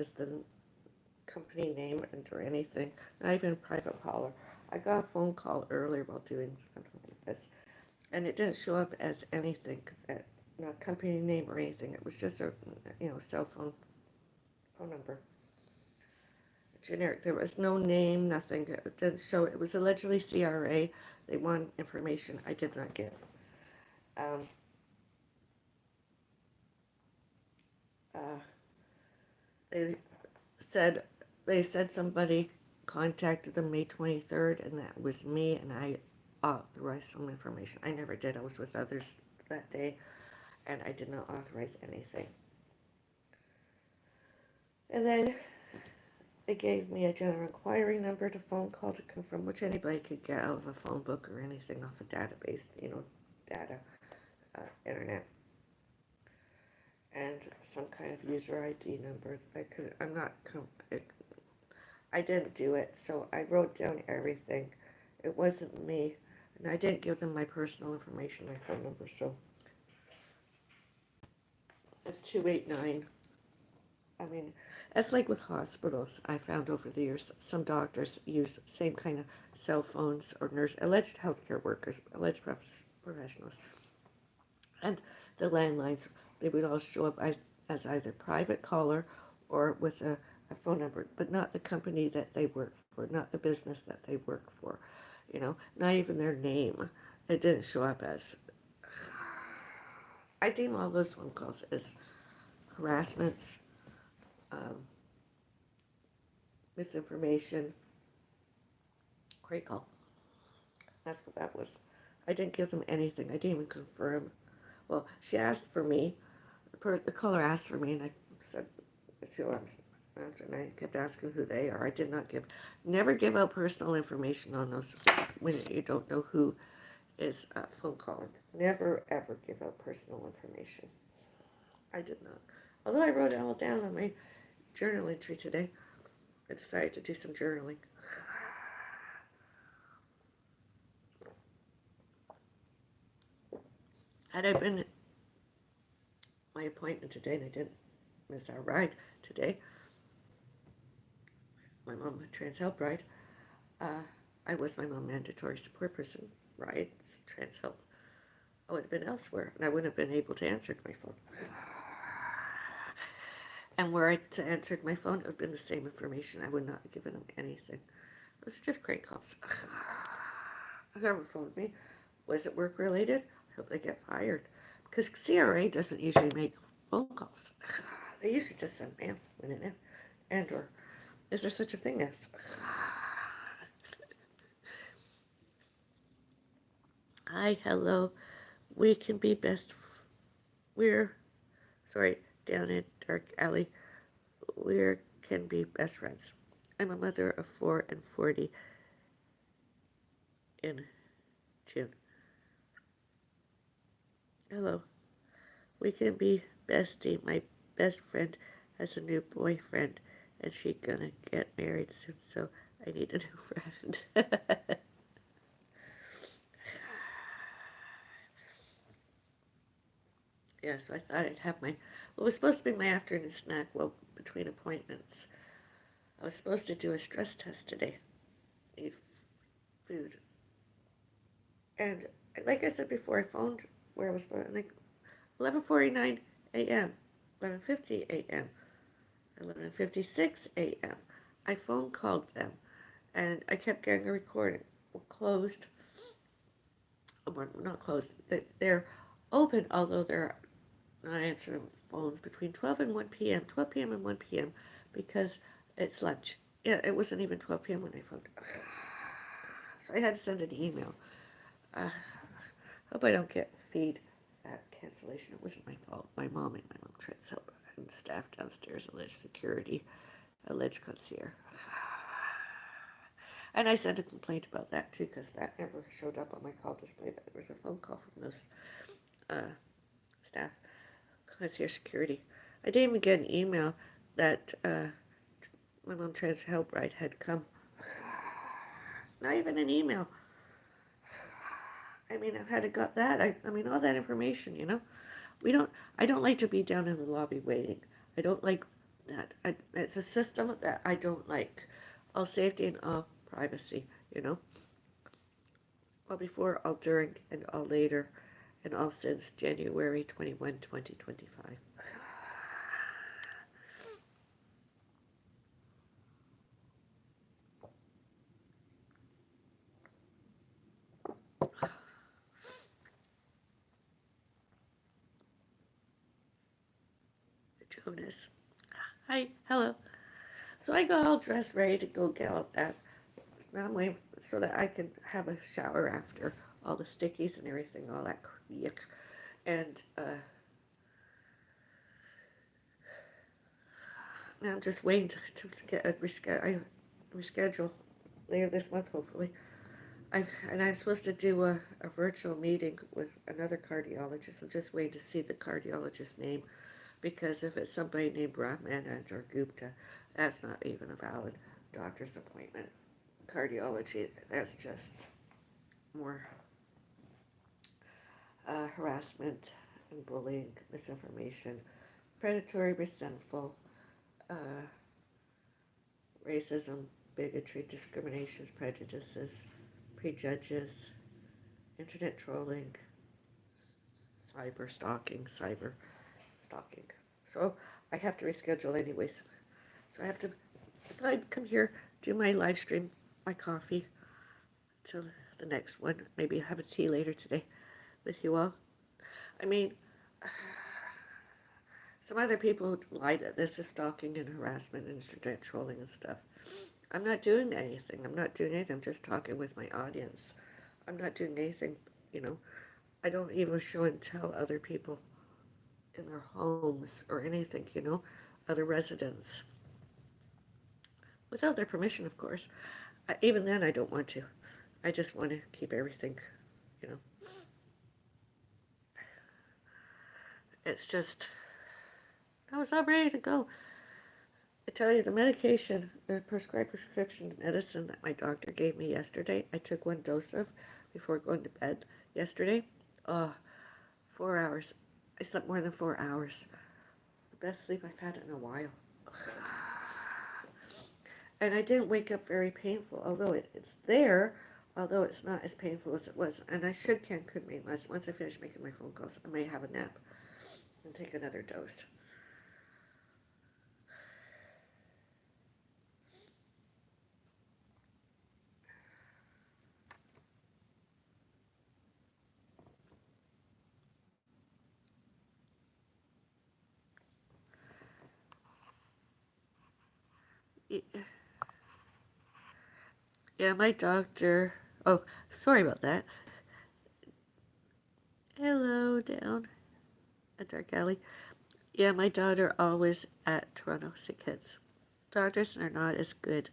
the company name or anything, not even a private caller. I got a phone call earlier about doing something like this, and it didn't show up as anything, not company name or anything. It was just a cell phone number, generic. There was no name, nothing. It didn't show. It was allegedly CRA. They wanted information I did not give. Um, uh, they said they said somebody contacted them May 23rd, and that was me, and I authorized some information. I never did. I was with others that day, and I did not authorize anything. And then they gave me a general inquiry number to phone call to confirm, which anybody could get out of a phone book or anything off a database, data, internet, and some kind of user ID number. I'm not, I didn't do it, so I wrote down everything. It wasn't me, and I didn't give them my personal information, my phone number, so at 289. I mean, it's like with hospitals. I found over the years, some doctors use same kind of cell phones or alleged healthcare workers, alleged professionals, and the landlines. They would all show up as either private caller or with a phone number, but not the company that they work for, not the business that they work for. Not even their name. It didn't show up as. I deem all those phone calls as harassments, um, misinformation. Great call. That's what that was. I didn't give them anything. I didn't even confirm. Well, she asked for me. The caller asked for me, and I said, "It's who I'm answering." I kept asking who they are. I did not never give out personal information on those when you don't know who is phone calling. Never ever give out personal information. I did not. Although I wrote it all down on my journal entry today. I decided to do some journaling. Had I been at my appointment today, and I didn't miss our ride today, my mom, trans help ride, uh, I was my mom mandatory support person rides, trans help. I would have been elsewhere, and I wouldn't have been able to answer my phone. And where I answered my phone, it would have been the same information. I would not have given them anything. Those are just crank calls. Whoever phoned me, was it work related? I hope they get fired. Because CRA doesn't usually make phone calls. They usually just send mail when it is. And or is there such a thing as? Hi, hello. We can be best. We're sorry, down in dark alley. We can be best friends. I'm a mother of 4 and 40 in June. Hello. We can be bestie. My best friend has a new boyfriend, and she gonna get married soon, so I need a new friend. Yeah, so I thought I'd have well, it was supposed to be my afternoon snack, well, between appointments. I was supposed to do a stress test today, eat food. And like I said before, I phoned where I was supposed, like 11:49 a.m., 11:50 a.m., 11:56 a.m. I phone called them, and I kept getting a recording. Well, closed, well, not closed. They're open, although they're not answering phones between 12 and 1 p.m., 12 p.m. and 1 p.m. because it's lunch. Yeah, it wasn't even 12 p.m. when I phoned. So I had to send an email. Hope I don't get feed that cancellation. It wasn't my fault. My mom and my mom tried to help, and the staff downstairs alleged security, alleged concierge. And I sent a complaint about that too, because that never showed up on my call display. But there was a phone call from those uh, staff, concierge security. I didn't even get an email that my mom trans help ride had come. Not even an email. I mean, I've had to got that. I mean, all that information, We don't. I don't like to be down in the lobby waiting. I don't like It's a system that I don't like. All safety and all privacy, you know? All before, all during, and all later, and all since January 21, 2025. Jonas. Hi, hello. So I got all dressed, ready to go get all that. So now I'm waiting so that I can have a shower after all the stickies and everything, all that yuck. And now I'm just waiting to get a reschedule later this month, hopefully. I'm supposed to do a virtual meeting with another cardiologist. I'm just waiting to see the cardiologist's name because if it's somebody named Ramanand or Gupta, that's not even a valid doctor's appointment. Cardiology, that's just more harassment and bullying, misinformation, predatory, resentful, uh, racism, bigotry, discriminations, prejudices, prejudges, internet trolling, cyber stalking. So I have to reschedule anyways. So I thought I'd come here, do my live stream, my coffee, till the next one. Maybe have a tea later today with you all. I mean, some other people lie that this is stalking and harassment and internet trolling and stuff. I'm not doing anything. I'm not doing anything. I'm just talking with my audience. I'm not doing anything, you know. I don't even show and tell other people in their homes or anything, you know, other residents. Without their permission, of course. Even then, I don't want to. I just want to keep everything, you know. It's just, I was not ready to go. I tell you, the medication, the prescribed prescription medicine that my doctor gave me yesterday, I took one dose of before going to bed yesterday. Oh, 4 hours. I slept more than 4 hours. The best sleep I've had in a while. And I didn't wake up very painful, although it's there, although it's not as painful as it was. And I should can could make once I finish making my phone calls, I may have a nap and take another dose. Yeah, my doctor. Oh, sorry about that. Hello, down at Dark Alley. Yeah, my daughter always at Toronto Sick Kids. Doctors are not as good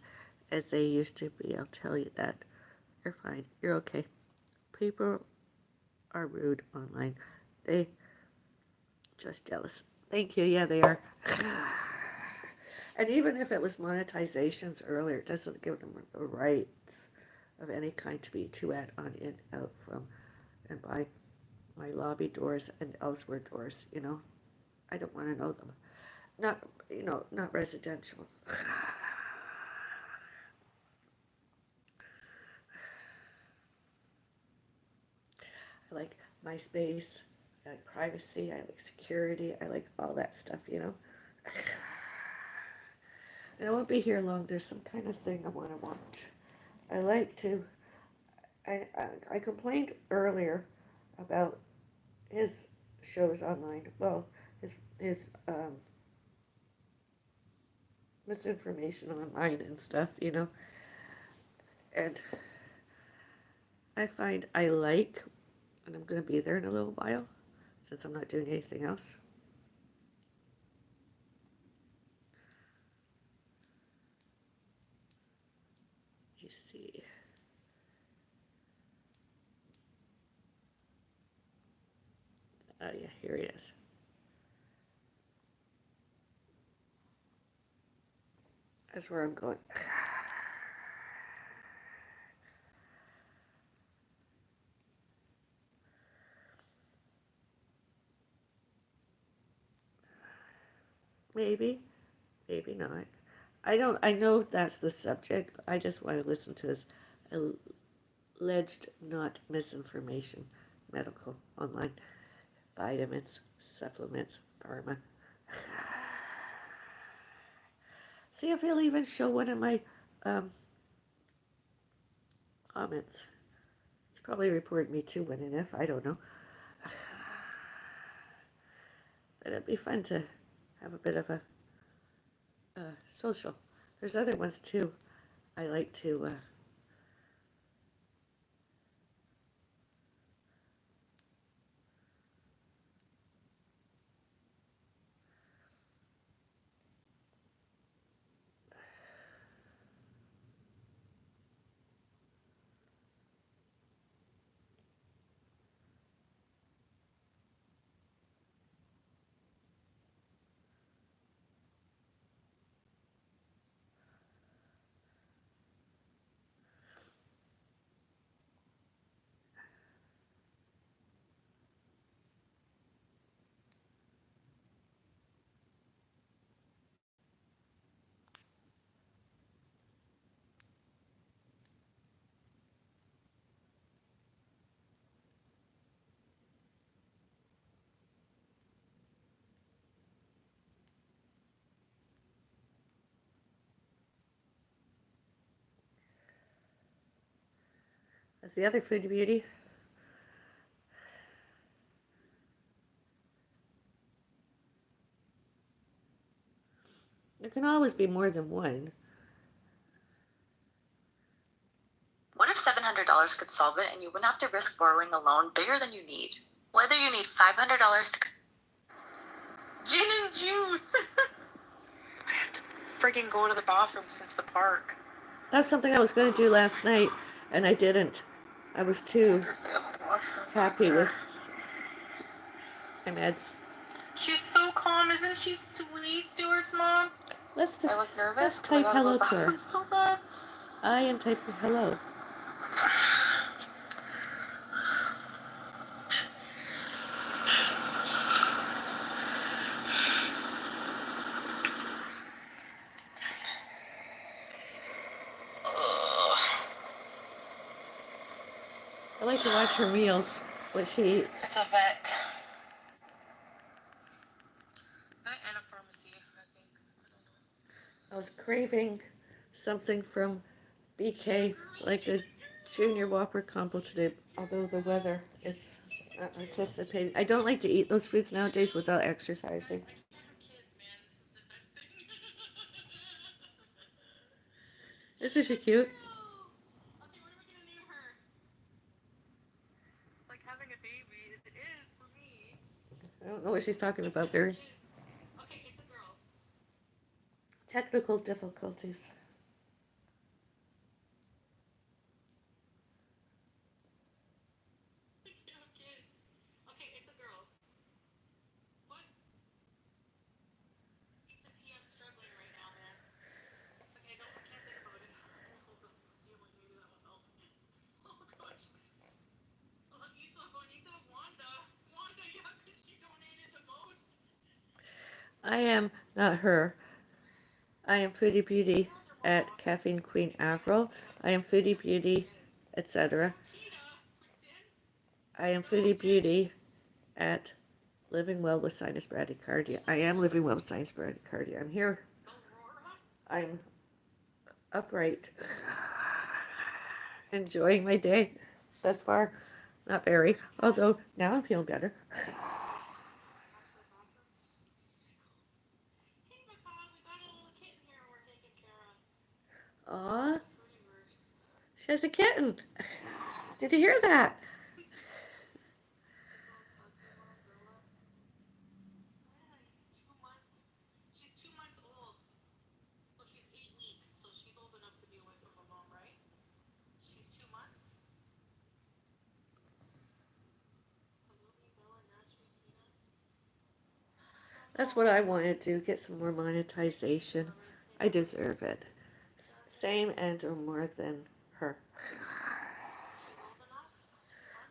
as they used to be, I'll tell you that. You're fine. You're okay. People are rude online. They just jealous. Thank you. Yeah, they are. And even if it was monetizations earlier, it doesn't give them the rights of any kind to be to add on in, out from, and by my lobby doors and elsewhere doors, you know. I don't want to know them. Not, you know, not residential. I like MySpace. I like privacy. I like security. I like all that stuff, you know. And I won't be here long. There's some kind of thing I want to watch. I like to. I complained earlier about his shows online. Well, his misinformation online and stuff, you know. And I find I like, and I'm going to be there in a little while since I'm not doing anything else. You see. Oh, yeah, here he is. That's where I'm going. Maybe. Maybe not. I don't. I know that's the subject. I just want to listen to this alleged not misinformation, medical online vitamins, supplements, pharma. See if he'll even show one of my um, comments. He's probably reported me to one and if I don't know. But it'd be fun to have a bit of a social. There's other ones too. I like to. That's the other Foodie Beauty. There can always be more than one. What if $700 could solve it and you wouldn't have to risk borrowing a loan bigger than you need? Whether you need $500 to... Gin and juice! I have to friggin' go to the bathroom since the park. That's something I was going to do last night, and I didn't. I was too happy with my meds. She's so calm, isn't she sweet, Stuart's mom? I look nervous. Let's type hello to her. So bad. I am typing hello. I like to watch her meals, what she eats. It's a vet. Vet and a pharmacy, I think. I don't know. I was craving something from BK, like a Junior Whopper combo today, although the weather is not anticipating. I don't like to eat those foods nowadays without exercising. Isn't she cute? Okay, what are we gonna name her? It's like having a baby. It is for me. I don't know what she's talking about, Barry. Okay, it's a girl. Technical difficulties. Kids. Okay, it's a girl. What? He said, P, I'm struggling right now, man. Okay, I can't think about it. I'm gonna hold the ceiling. Maybe that will help. Oh gosh. Lisa, Wanda. Wanda, yeah, because she donated the most. I am not her. I am Foodie Beauty at Caffeine Queen Avril. I am Foodie Beauty, etc. I am Foodie Beauty at Living Well with Sinus Bradycardia. I am living well with sinus bradycardia. I'm here. I'm upright, enjoying my day thus far. Not very, although now I'm feeling better. Aw, she has a kitten. Did you hear that? She's 2 months old. So she's 8 weeks. So she's old enough to be away from her mom, right? She's 2 months. That's what I want to do, get some more monetization. I deserve it. Same and or more than her.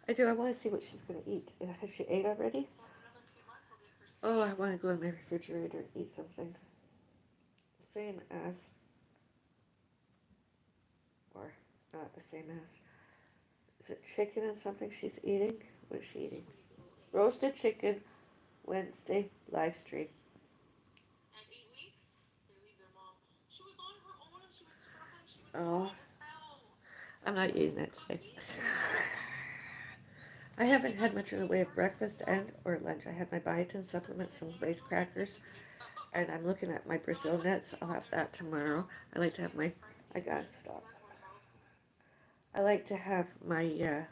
I do. I want to see what she's going to eat. Has she ate already? Oh, I want to go in my refrigerator and eat something. same as, or not the same as, is it chicken and something she's eating? What is she eating? Roasted chicken Wednesday live stream. Oh, I'm not eating that today. I haven't had much in the way of breakfast and or lunch. I had my biotin supplement, some rice crackers, and I'm looking at my Brazil nuts. I'll have that tomorrow. I like to have my. I gotta stop. I like to have my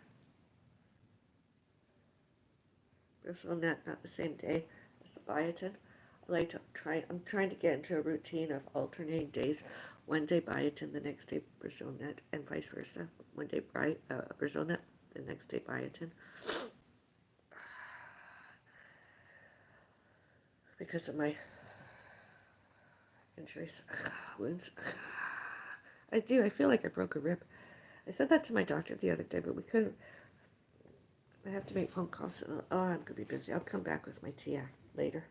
Brazil nut not the same day as the biotin. I like to try. I'm trying to get into a routine of alternating days. One day biotin, the next day Brazil nut, and vice versa. One day Brazil nut, the next day biotin. Because of my injuries, wounds. I do. I feel like I broke a rib. I said that to my doctor the other day, but we couldn't. I have to make phone calls. Oh, I'm gonna be busy. I'll come back with my tea later.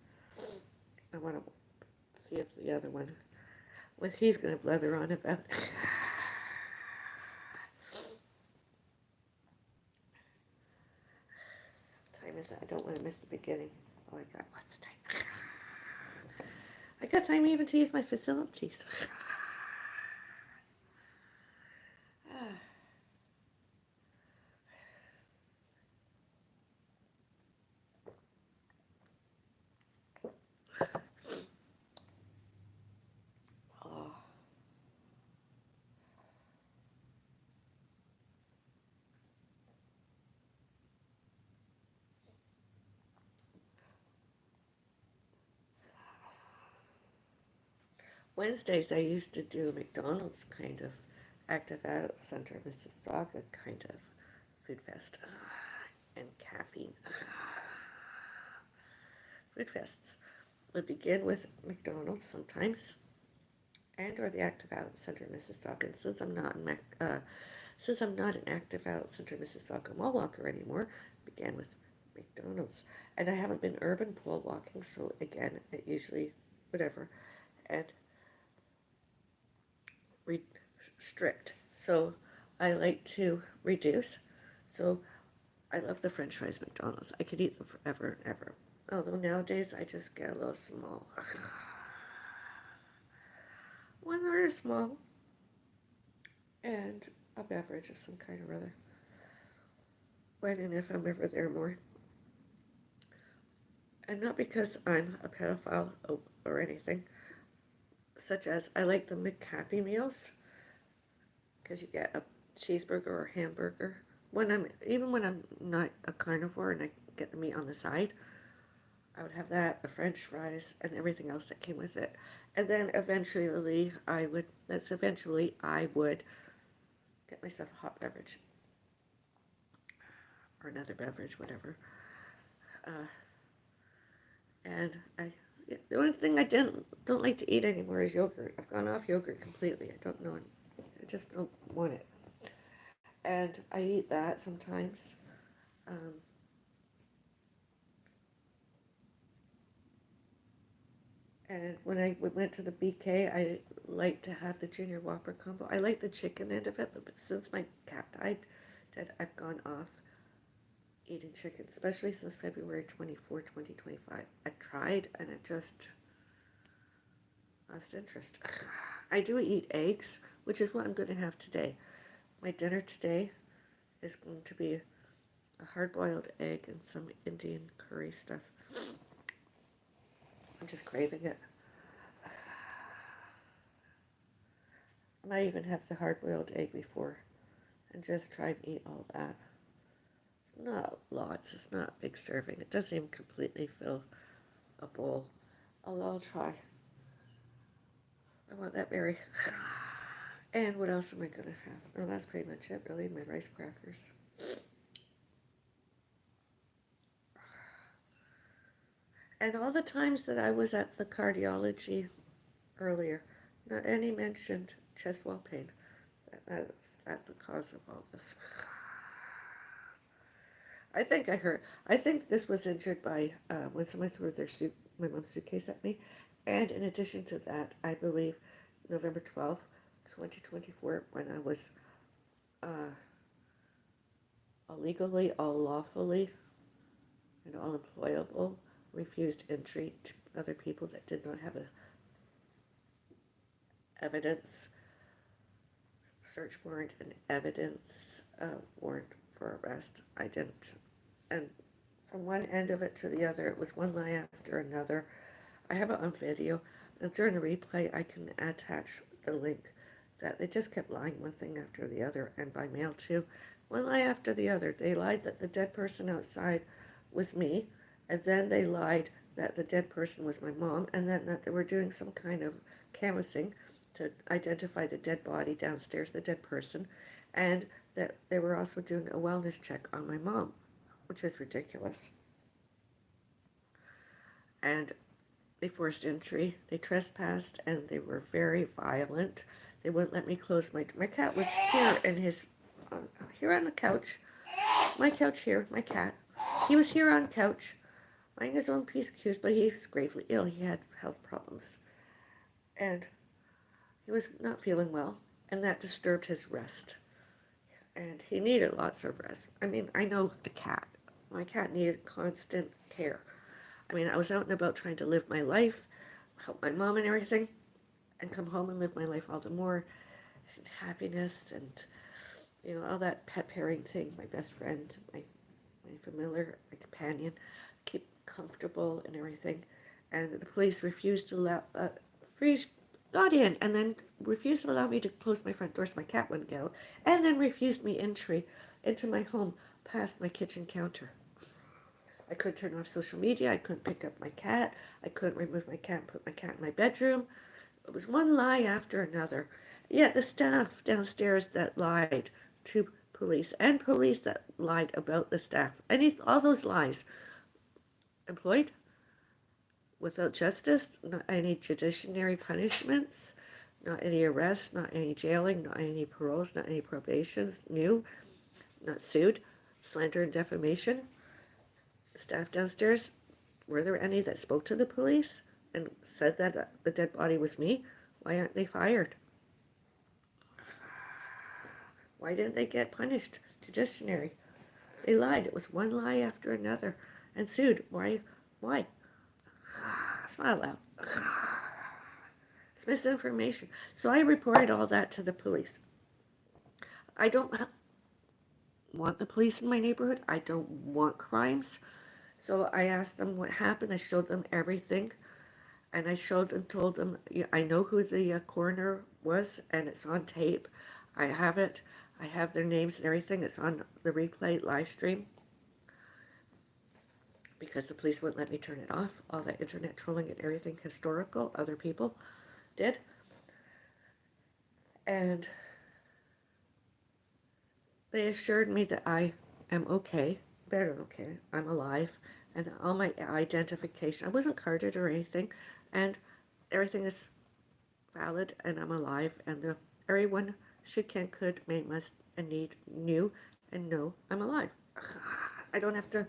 I want to see if the other one, what he's gonna blather on about. Time is it? I don't want to miss the beginning. Oh, I got lots of time. I got time even to use my facilities. Oh. Wednesdays I used to do McDonald's kind of active adult center, Mississauga kind of food fest and caffeine. Food fests would begin with McDonald's sometimes, and or the Active Adult Center in Mississauga. And since I'm not an Active Adult Center Mississauga mall walker anymore, began with McDonald's. And I haven't been urban pole walking, so again, it usually whatever and restrict. So I like to reduce. So I love the French fries McDonald's. I could eat them forever and ever. Although nowadays I just get a little small. One order small and a beverage of some kind or other. When and if I'm ever there more. And not because I'm a pedophile or anything, such as I like the McHappy meals because you get a cheeseburger or hamburger. Even when I'm not a carnivore and I get the meat on the side, I would have that, the French fries, and everything else that came with it. And then eventually I would get myself a hot beverage or another beverage, whatever. Uh, and the only thing don't like to eat anymore is yogurt. I've gone off yogurt completely. I don't know. I just don't want it. And I eat that sometimes. Um, and when I went to the BK, I like to have the Junior Whopper combo. I like the chicken end of it, but since my cat died, I've gone off eating chicken, especially since February 24, 2025. I've tried and I just lost interest. I do eat eggs, which is what I'm going to have today. My dinner today is going to be a hard-boiled egg and some Indian curry stuff. I'm just craving it. I might even have the hard-boiled egg before and just try and eat all that. It's not lots. It's not a big serving. It doesn't even completely fill a bowl. Although I'll try. I want that berry. And what else am I going to have? Oh, that's pretty much it, really. My rice crackers. And all the times that I was at the cardiology earlier, not any mentioned chest wall pain. That's the cause of all this. I think this was injured by when someone threw my mom's suitcase at me, And in addition to that, I believe November 12th, 2024, when I was uh, illegally, unlawfully, and unemployable, refused entry to other people that did not have a evidence, search warrant, and evidence warrant for arrest. I didn't. And from one end of it to the other, it was one lie after another. I have it on video, and during the replay, I can attach the link that they just kept lying one thing after the other, and by mail too. One lie after the other. They lied that the dead person outside was me, and then they lied that the dead person was my mom, and then that they were doing some kind of canvassing to identify the dead body downstairs, the dead person, and that they were also doing a wellness check on my mom, which is ridiculous. And they forced entry, they trespassed, and they were very violent. They wouldn't let me close my cat was here in his here on the couch. My couch here, my cat. He was here on couch, lying his own peace cues, but he's gravely ill. He had health problems. And he was not feeling well, and that disturbed his rest. And he needed lots of rest. I mean, I know the cat. My cat needed constant care. I mean, I was out and about trying to live my life, help my mom and everything, and come home and live my life all the more, and happiness and all that pet parenting, my best friend, my familiar, my companion, keep comfortable and everything. And the police refused to allow freeze got in and then refused to allow me to close my front door so my cat wouldn't get out, and then refused me entry into my home past my kitchen counter. I couldn't turn off social media. I couldn't pick up my cat. I couldn't remove my cat and put my cat in my bedroom. It was one lie after another. Yet the staff downstairs that lied to police and police that lied about the staff, all those lies, employed without justice, not any judiciary punishments, not any arrests, not any jailing, not any paroles, not any probations, new, not sued, slander and defamation. Staff downstairs, were there any that spoke to the police and said that the dead body was me? Why aren't they fired? Why didn't they get punished? Judiciary. They lied. It was one lie after another and sued. Why? Why? It's not allowed. It's misinformation. So I reported all that to the police. I don't want the police in my neighborhood. I don't want crimes. So I asked them what happened. I showed them everything. And I showed and told them, yeah, I know who the coroner was, and it's on tape. I have it. I have their names and everything. It's on the replay live stream because the police wouldn't let me turn it off. All that internet trolling and everything historical, other people did. And they assured me that I am okay, better than okay. I'm alive, and all my identification, I wasn't carded or anything, and everything is valid, and I'm alive, and everyone should, can, could, may, must, and need, knew, and know I'm alive. I don't have to,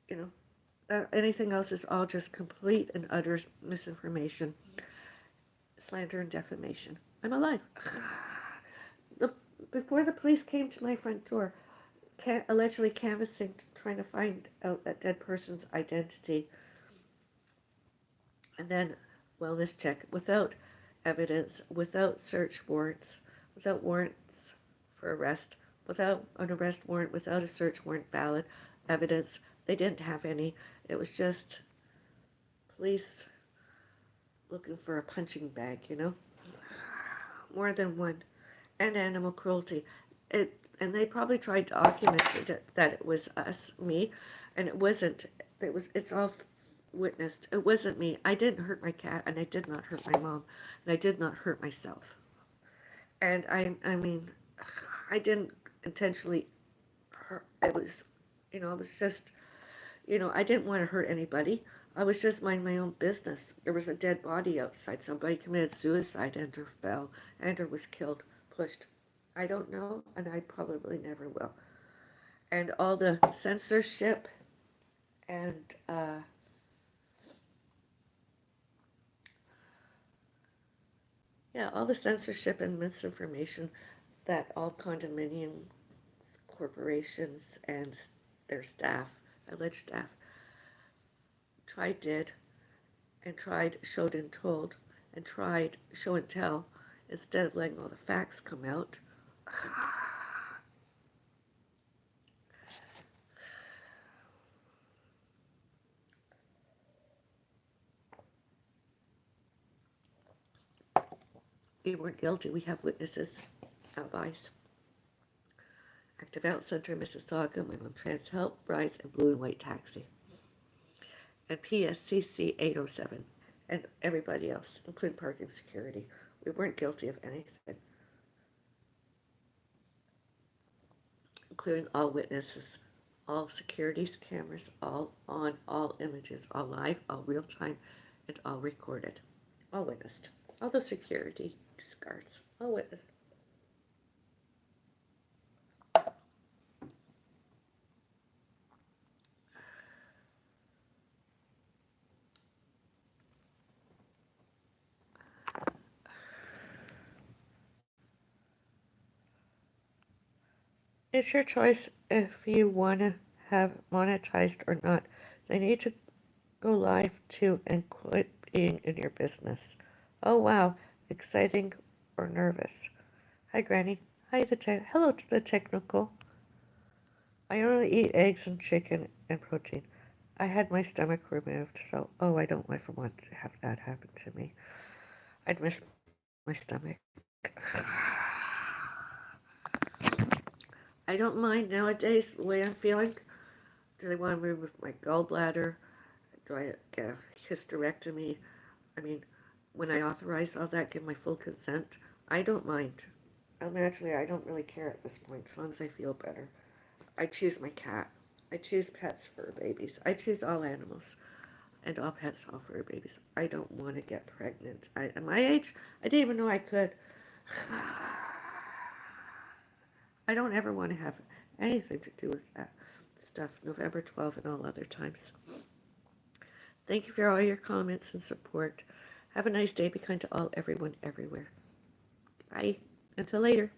you anything else is all just complete and utter misinformation, slander, and defamation. I'm alive. The, before the police came to my front door, allegedly canvassing, trying to find out that dead person's identity, and then wellness check without evidence, without search warrants, without warrants for arrest, without an arrest warrant, without a search warrant valid evidence. They didn't have any. It was just police looking for a punching bag, More than one. And animal cruelty. And they probably tried to document that it was me, and it wasn't. It's all witnessed. It wasn't me. I didn't hurt my cat, and I did not hurt my mom, and I did not hurt myself. And I mean, I didn't intentionally hurt. It was just, I didn't want to hurt anybody. I was just minding my own business. There was a dead body outside. Somebody committed suicide and or fell and or was killed, pushed. I don't know, and I probably never will. And all the censorship and Yeah, all the censorship and misinformation that all condominium corporations and their staff, alleged staff, did and tried showed and told and tried show and tell instead of letting all the facts come out. We weren't guilty. We have witnesses, alibis. Active Out Center, Mississauga, my mom trans help, brides, and blue and white taxi. And PSCC 807, and everybody else, including parking security. We weren't guilty of anything, including all witnesses, all securities cameras, all on, all images, all live, all real time, and all recorded. All witnessed. All the security guards, all witnessed. It's your choice if you want to have monetized or not. They need to go live too and quit being in your business. Oh wow, exciting or nervous? Hi Granny. Hi hello to the technical. I only eat eggs and chicken and protein. I had my stomach removed, so I don't ever want to have that happen to me. I'd miss my stomach. I don't mind nowadays the way I'm feeling. Do they want to remove my gallbladder? Do I get a hysterectomy? I mean, when I authorize all that, give my full consent, I don't mind. Naturally, I don't really care at this point, as long as I feel better. I choose my cat. I choose pets for babies. I choose all animals and all pets, all fur babies. I don't want to get pregnant. At my age, I didn't even know I could. I don't ever want to have anything to do with that stuff. November 12th and all other times. Thank you for all your comments and support. Have a nice day. Be kind to all, everyone, everywhere. Bye. Until later.